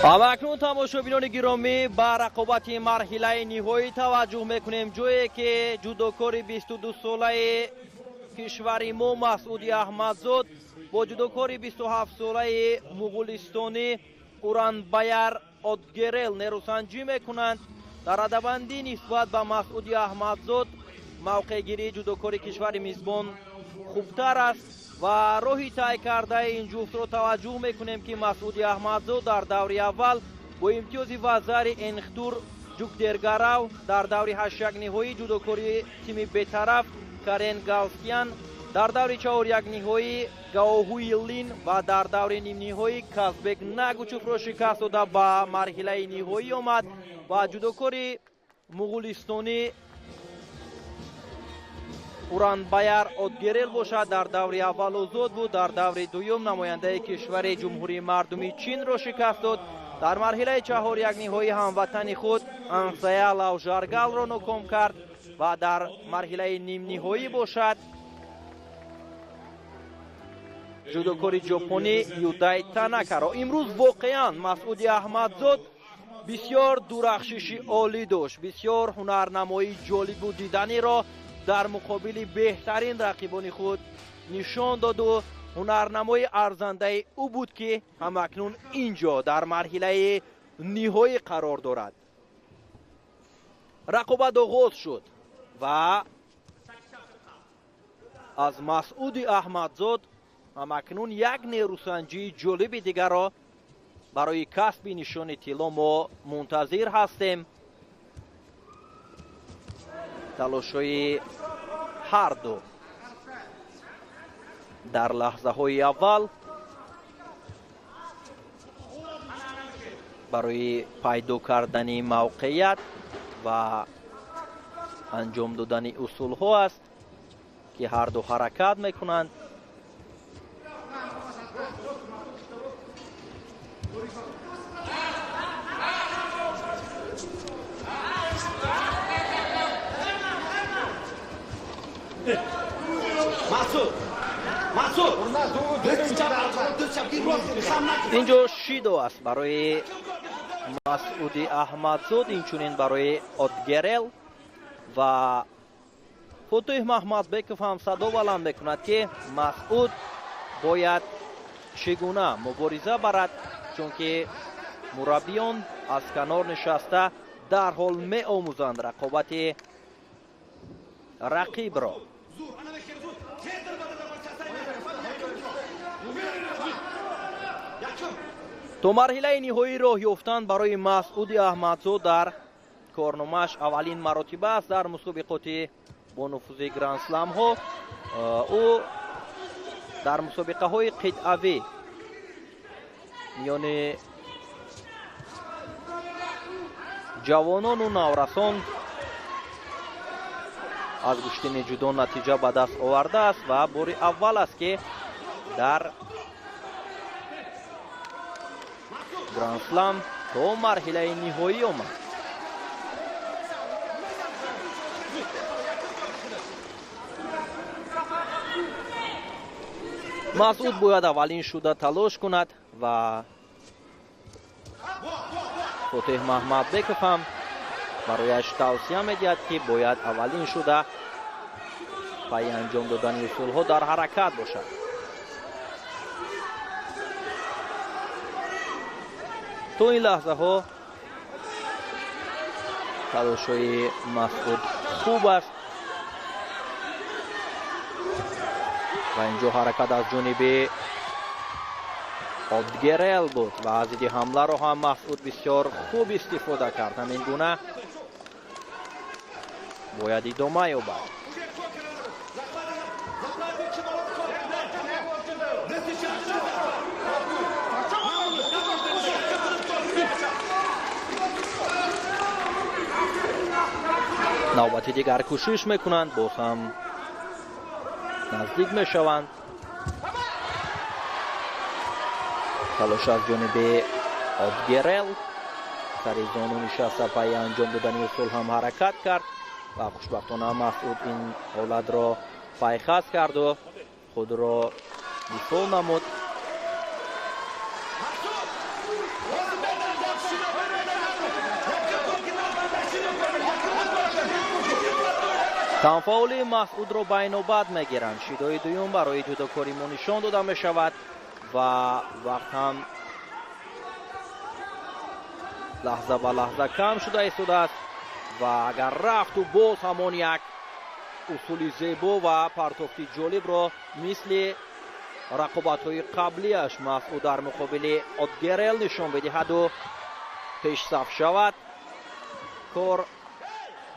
همکنون تماشاگران گرامی با رقابت مرحله نهایی توجه میکنیم جایی که جودوکار 22 ساله کشور ما مسعود احمدزاد با جودوکار 27 ساله مغولستانی اورانبایر ادگرل نیروسنجی میکنند. در رده‌بندی نسبت به مسعود احمدزاد موقع گیری جودوکار کشور میزبان خوبتر است و راهی طی کرده این جفت رو توجه میکنیم که مسعود احمدزاد در دور اول با امتیاز وزیر انختور جوکدرگراو در دور هشت نهایی جودوکاری تیم بی‌طرف کرن گالستیان، در دور چهار یک نهایی گاوهوی لین و در دور نیم نهایی کازبک نگوچوف را شکست داده به مرحله نهایی آمد و جودوکاری مغولستانی اورانبایر ادگرل باشد در دور اول آزاد بود. در دور دوم نماینده کشور جمهوری مردمی چین را شکست داد. در مرحله چهار یک نهایی هموطن خود انسایا لاوژارگال را ناکام کرد و در مرحله نیم نهایی باشد جودوکار ژاپنی یودای تاناکا را. امروز واقعا مسعود احمدزاد بسیار درخشش عالی داشت، بسیار هنرنمایی جالب و دیدنی را در مقابل بهترین رقیبان خود نشان داد و هنرنمای ارزنده او بود که همکنون اینجا در مرحله نهایی قرار دارد. رقابت آغاز شد و از مسعود احمدزاد همکنون یک نیروسنجی جالب دیگر را برای کسب نشان طلا ما منتظر هستیم. تلاش‌های هر دو در لحظه های اول برای پیدا کردن موقعیت و انجام دادن اصول ها است که هر دو حرکت میکنند. اینجا شیدو است برای مسعود احمدزاد، اینچنین برای ادگرل و فتوح محمدبکов هم صدا بلند میکند که مسعود باید چگونه مبارزه برد، چون که مربیان از کنار نشسته در حال می آموزند رقابت رقیب را. تو مرحله نهایی راه یافتن برای مسعود احمدزاد در کارنامه‌اش اولین مراتب است در مسابقات با نفوذ گرند اسلم ها. او در مسابقه های قطعوی میان جوانان و نورسان از گشتن جدا نتیجه به دست آورده است و بار اول است که در گرند اسلم تا مرحله نهایی آمد. مسعود باید اولین شده تلاش کند و فتوح محمدبکov هم برایش توصیه میدهد که باید اولین شده پای انجام دادن اصول ها در حرکت باشد. تو این لحظه ها تلاش های مسعود خوب است و اینجا حرکت از جانب ادگرل بود و از این حمله را هم مسعود بسیار خوب استفاده کرد. همین گونه باید ادامه یابد. نوبت دیگر کوشش میکنند، باز هم نزدیک میشوند. تلاش از جانب ادگرل سریزانو نشسته پای انجام دادن اصول هم حرکت کرد و خوشبختانه مسعود این حالت را پایخست کرد و خود را دفاع نمود. танфаули Масъудро байнобад мегиранд. шидои дуюм барои ҷудокоримон нишон дода мешавад ва вақт ҳам лаҳза ба лаҳза кам шуда истодааст ва агар рафту боз ҳамон як усули зебо ва партофти ҷолибро мисли рақобатҳои қаблияш Масъуд дар муқобили Отгерел нишон бидиҳаду пешсаф шавад, кор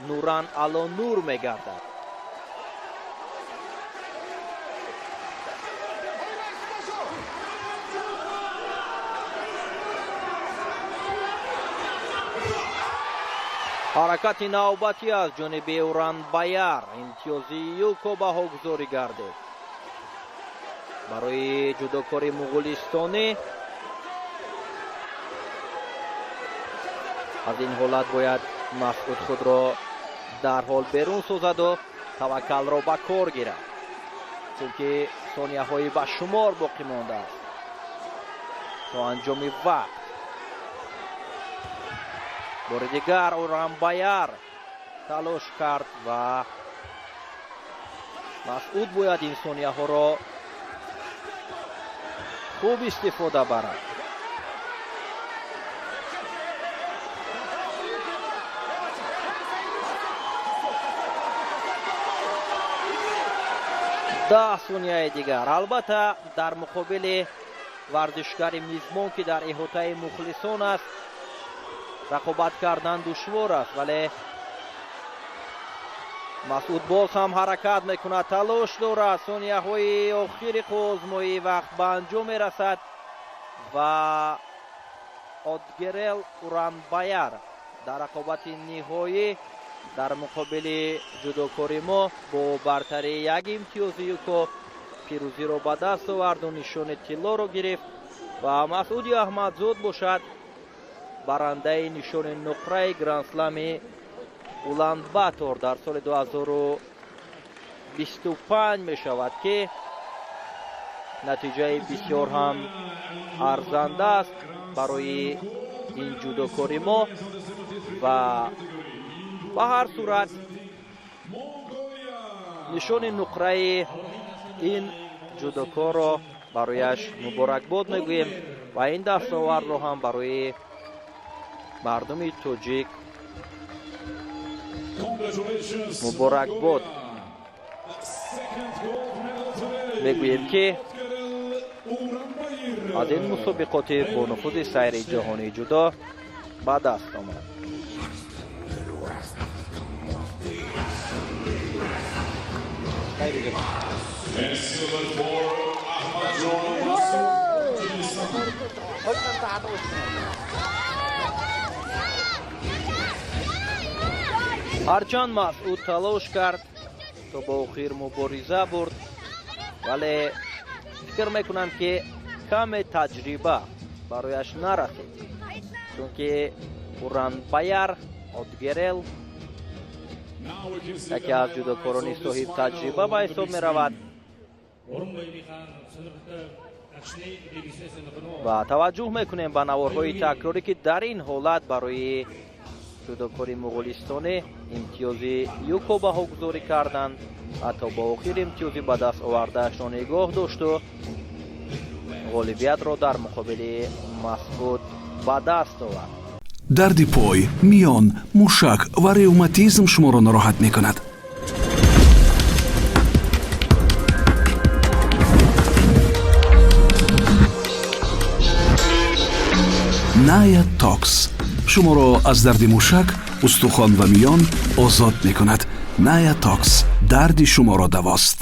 нуран ало нур мегардад. ҳаракати навбатӣ аз ҷониби Уранбаяр, имтиёзи Юко баҳогузорӣ гардид барои ҷудокори муғулистонӣ. аз ин ҳолат бояд Масъуд худро дарҳол берун созаду таваккалро ба кор гирад, чунки сонияҳои ба шумор боқӣ мондааст то анҷоми вақт. бори дигар Уранбаяр талош кард ва Масъуд бояд ин сонияҳоро хуб истифода барад. ده сонияи дигар. албатта дар муқобили варзишгари мизмон ки дар иҳотаи мухлисон аст рақобат кардан душвор аст, вале Масъуд боз ҳам ҳаракат мекунад, талош дорад. сонияҳои охири озмоӣ вақт ба анҷом мерасад ва Отгерел Уранбаяр дар рақобати ниҳоӣ дар муқобили ҷудокори мо бо бартарии як имтиёзи Юко пирӯзиро ба даст оварду нишони тиллоро гирифт ва Масъуди Аҳмадзод бошад барандаи нишони нуқраи гранд-слами Улан-Батор дар соли 2025 мешавад ки натиҷаи бисёр ҳам арзанда аст барои ин ҷудокори мо ва ба ҳар сурат нишони нуқраи ин ҷудокорро барояш муборакбод мегӯем ва ин дастовардро ҳам барои мардуми тоҷик муборакбод мегӯем ки аз ин мусобиқоти бо нуфузи сайри ҷаҳонии ҷудо ба даст омад. ҳарчанд Масъуд талош кард то ба охир мубориза бурд, вале фикр мекунам ки каме таҷриба барояш нарасид, чунки Уранбаяр Отгерел яке аз ҷудокорони соҳиб таҷриба ба ҳисоб меравад ва таваҷҷӯҳ мекунем ба наворҳои такрорӣ ки дар ин ҳолат барои ҷудокори муғулистонӣ имтиёзи Юко баҳогузорӣ карданд, ҳатто ба охир имтиёзи ба даст овардаашро нигоҳ дошту ғолибиятро дар муқобили Масъуд ба даст овард. дарди пой, миён, мушак ва ревматизм шуморо нороҳат мекунад. Naya Tox шуморо аз дарди мушак, устухон ва миён озод мекунад. Naya Tox дарди шуморо давост.